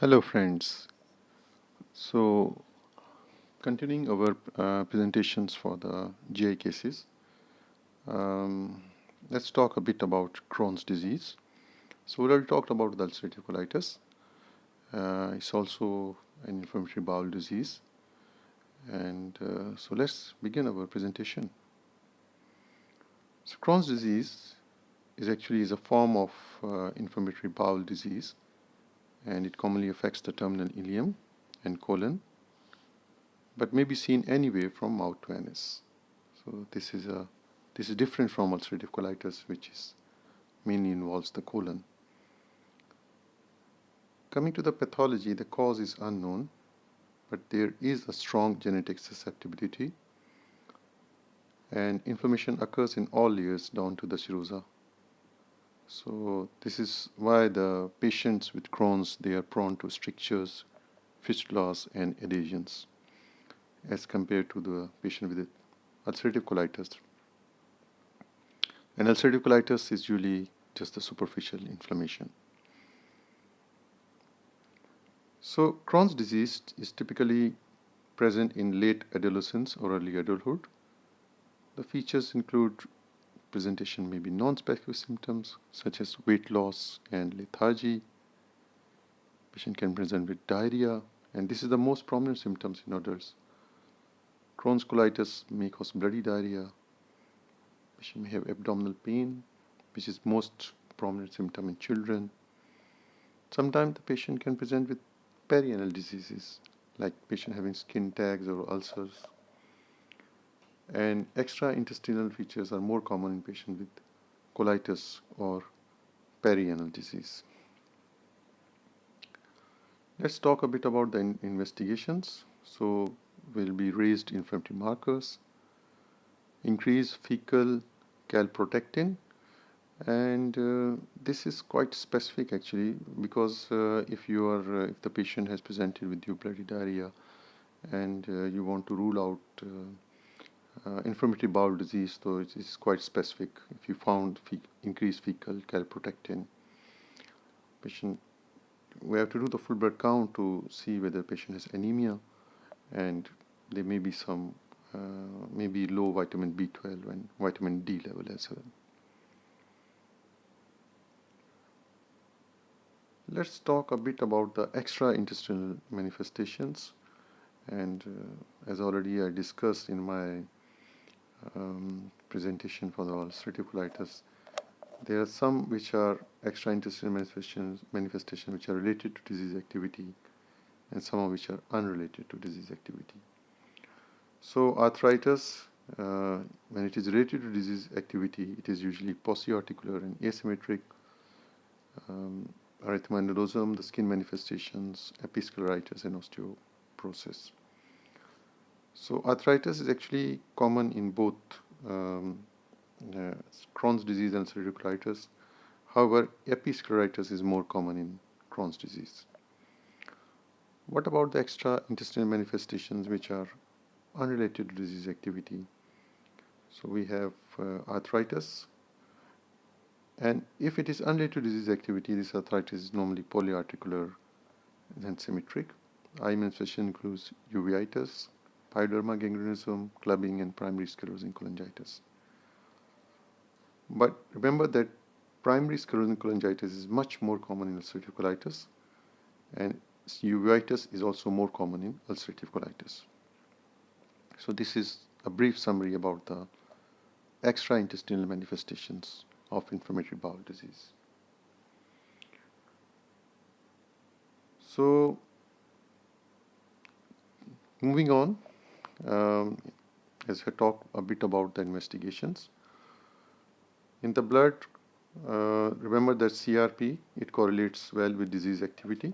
Hello friends. So continuing our presentations for the GI cases, um, let's talk a bit about Crohn's disease. So we already talked about the ulcerative colitis. It's also an inflammatory bowel disease. And so let's begin our presentation. So Crohn's disease is a form of inflammatory bowel disease, and it commonly affects the terminal ileum and colon, but may be seen anywhere from mouth to anus. So this is different from ulcerative colitis, which is mainly involves the colon. Coming to the pathology, the cause is unknown, but there is a strong genetic susceptibility, and inflammation occurs in all layers down to the serosa. So this is why the patients with Crohn's, they are prone to strictures, fistulas, and adhesions, as compared to the patient with ulcerative colitis. And ulcerative colitis is usually just a superficial inflammation. So Crohn's disease is typically present in late adolescence or early adulthood. The features include presentation may be non-specific symptoms such as weight loss and lethargy. Patient can present with diarrhea, and this is the most prominent symptoms in adults. Crohn's colitis may cause bloody diarrhea. Patient may have abdominal pain, which is most prominent symptom in children. Sometimes the patient can present with perianal diseases, like patient having skin tags or ulcers. And extra-intestinal features are more common in patients with colitis or perianal disease. Let's talk a bit about the investigations. So will be raised inflammatory markers, increase fecal calprotectin, and this is quite specific actually, because if the patient has presented with you bloody diarrhea and you want to rule out inflammatory bowel disease, so it is quite specific. If you found increased fecal calprotectin, patient, we have to do the full blood count to see whether the patient has anemia, and there may be some maybe low vitamin B12 and vitamin D level as well. Let's talk a bit about the extra-intestinal manifestations, and as already I discussed in my presentation for the ulcerative colitis, there are some which are extra-intestinal manifestations which are related to disease activity, and some of which are unrelated to disease activity. So arthritis, when it is related to disease activity, it is usually post-articular and asymmetric. Erythema ankylosum, the skin manifestations, episcleritis, and osteoporosis. So arthritis is actually common in both Crohn's disease and ulcerative colitis. However, episcleritis is more common in Crohn's disease. What about the extra-intestinal manifestations which are unrelated to disease activity? So we have arthritis, and if it is unrelated to disease activity, this arthritis is normally polyarticular and symmetric. Eye manifestation includes uveitis, pyoderma gangrenosum, clubbing, and primary sclerosing cholangitis. But remember that primary sclerosing cholangitis is much more common in ulcerative colitis, and uveitis is also more common in ulcerative colitis. So this is a brief summary about the extra-intestinal manifestations of inflammatory bowel disease. So moving on, as I talk a bit about the investigations. In the blood, remember that CRP, it correlates well with disease activity.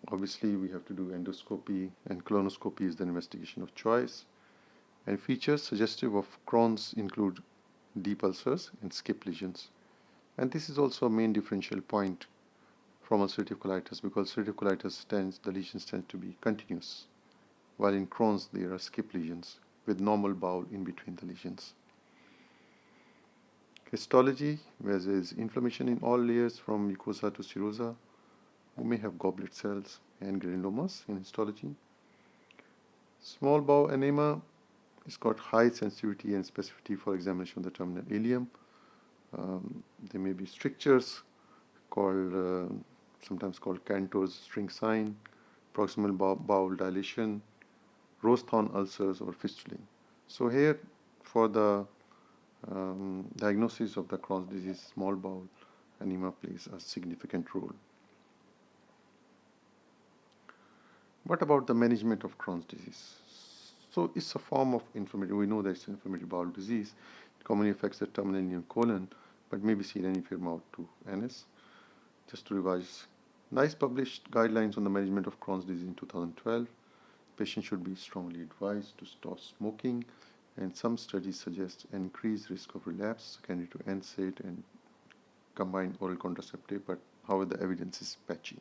Obviously, we have to do endoscopy, and colonoscopy is the investigation of choice. And features suggestive of Crohn's include deep ulcers and skip lesions. And this is also a main differential point from ulcerative colitis, because ulcerative colitis the lesions tend to be continuous, while in Crohn's there are skip lesions with normal bowel in between the lesions. Histology, where there is inflammation in all layers from mucosa to serosa, who may have goblet cells and granulomas in histology. Small bowel enema is got high sensitivity and specificity for examination of the terminal ileum. There may be strictures called sometimes called Cantor's string sign, proximal bowel dilation, rose thorn ulcers, or fistulae. So here, for the diagnosis of the Crohn's disease, small bowel anemia plays a significant role. What about the management of Crohn's disease? So it's a form of inflammatory. We know that it's an inflammatory bowel disease. It commonly affects the terminal ileum colon, but may be seen anywhere out to anus. Just to revise, NICE published guidelines on the management of Crohn's disease in 2012. Patients should be strongly advised to stop smoking, and some studies suggest an increased risk of relapse secondary to NSAID and combined oral contraceptive, but however the evidence is patchy.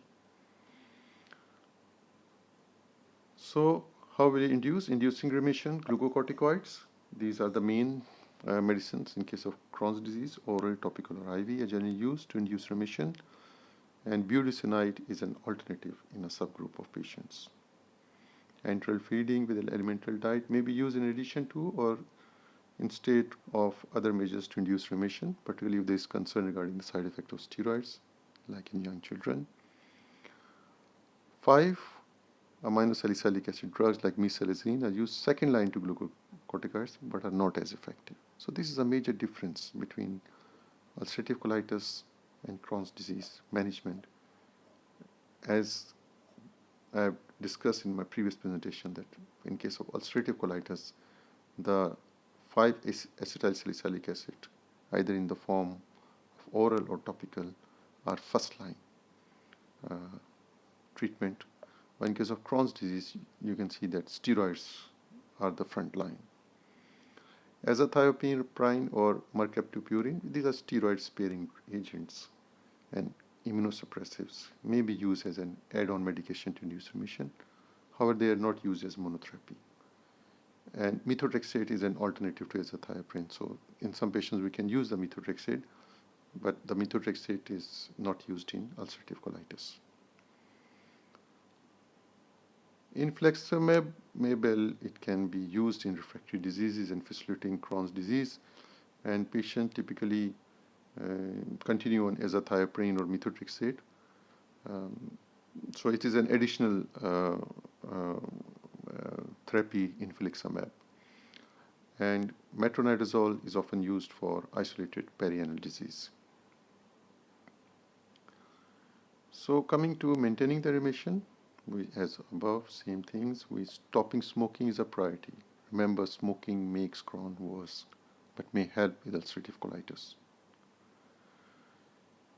So how will it induce? Inducing remission, glucocorticoids. These are the main medicines in case of Crohn's disease, oral, topical, or IV, are generally used to induce remission, and budesonide is an alternative in a subgroup of patients. Enteral feeding with an elemental diet may be used in addition to or instead of other measures to induce remission, particularly if there is concern regarding the side effect of steroids, like in young children. 5 aminosalicylic acid drugs like mesalazine are used second line to glucocorticoids but are not as effective. So this is a major difference between ulcerative colitis and Crohn's disease management. As I have discussed in my previous presentation, that in case of ulcerative colitis, the 5-acetylsalicylic acid, either in the form of oral or topical, are first line treatment. But in case of Crohn's disease, you can see that steroids are the front line. Azathioprine or mercaptopurine, these are steroid-sparing agents, and immunosuppressives may be used as an add-on medication to induce remission. However, they are not used as monotherapy. And methotrexate is an alternative to azathioprine. So in some patients, we can use the methotrexate, but the methotrexate is not used in ulcerative colitis. Infliximab, it can be used in refractory diseases and facilitating Crohn's disease, and patients typically continue on azathioprine or methotrexate. So it is an additional therapy, infliximab. And metronidazole is often used for isolated perianal disease. So coming to maintaining the remission, as above, same things. Stopping smoking is a priority. Remember, smoking makes Crohn worse, but may help with ulcerative colitis.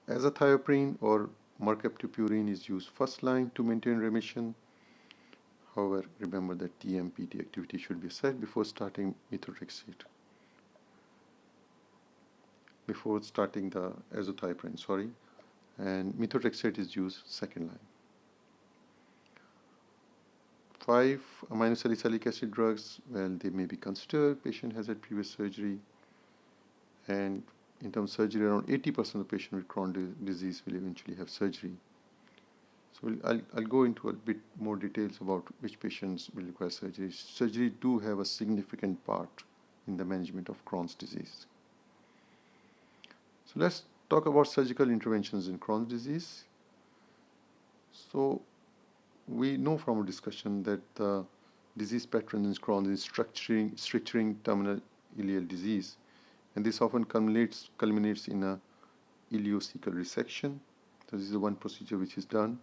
Azathioprine or mercaptopurine is used first line to maintain remission. However, remember that TMPT activity should be assessed before starting methotrexate. Before starting the azathioprine, and methotrexate is used second line. 5 aminosalicylic acid drugs, well, they may be considered. Patient has had previous surgery, and in terms of surgery, around 80% of the patient with Crohn's disease will eventually have surgery. So I'll go into a bit more details about which patients will require surgery. Surgery do have a significant part in the management of Crohn's disease. So let's talk about surgical interventions in Crohn's disease. So we know from a discussion that the disease pattern in Crohn's is structuring terminal ileal disease, and this often culminates in a ileocecal resection. So this is the one procedure which is done.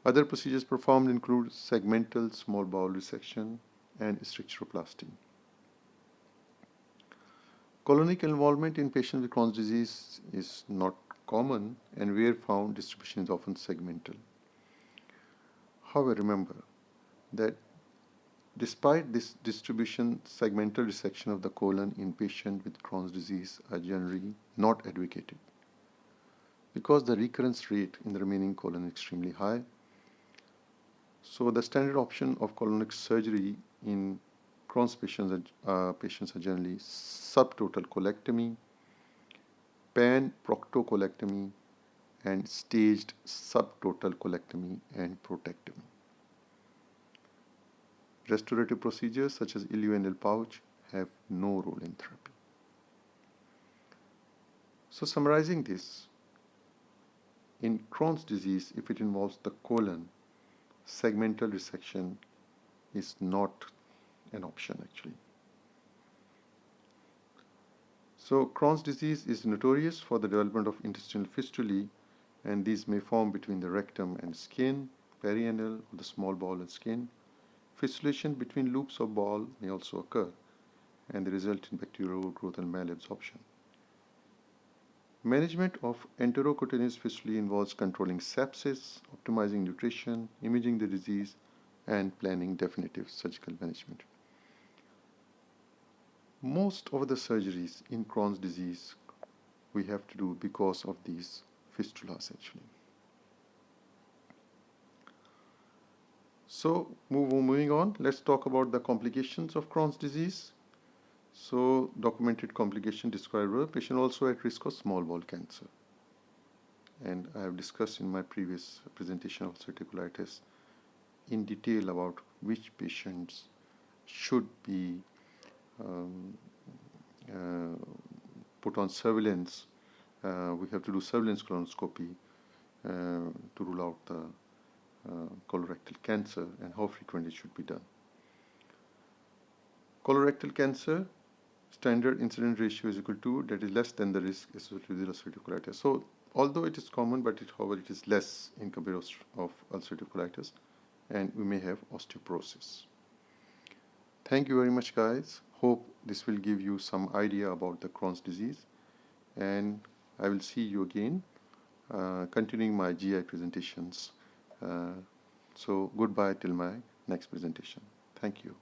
Other procedures performed include segmental small bowel resection and stricturoplasty. Colonic involvement in patients with Crohn's disease is not common, and where found, distribution is often segmental. However, remember that despite this distribution, segmental resection of the colon in patients with Crohn's disease are generally not advocated because the recurrence rate in the remaining colon is extremely high. So the standard option of colonic surgery in Crohn's patients are generally subtotal colectomy, pan-proctocolectomy, and staged subtotal colectomy and protectomy. Restorative procedures such as ileoanal pouch have no role in therapy. So summarizing this, in Crohn's disease, if it involves the colon, segmental resection is not an option actually. So Crohn's disease is notorious for the development of intestinal fistulae, and these may form between the rectum and skin, perianal, or the small bowel and skin. Fistulation between loops of bowel may also occur, and they result in bacterial growth and malabsorption. Management of enterocutaneous fistulae involves controlling sepsis, optimizing nutrition, imaging the disease, and planning definitive surgical management. Most of the surgeries in Crohn's disease we have to do because of these fistulas actually. So moving on, let's talk about the complications of Crohn's disease. So documented complication described were patient also at risk of small bowel cancer. And I have discussed in my previous presentation of ulcerative colitis in detail about which patients should be put on surveillance. We have to do surveillance colonoscopy to rule out the colorectal cancer and how frequent it should be done. Colorectal cancer, standard incidence ratio is equal to, that is less than the risk associated with ulcerative colitis. So although it is common, but however it is less in comparison of ulcerative colitis, and we may have osteoporosis. Thank you very much, guys. Hope this will give you some idea about the Crohn's disease, and I will see you again continuing my GI presentations. So goodbye till my next presentation. Thank you.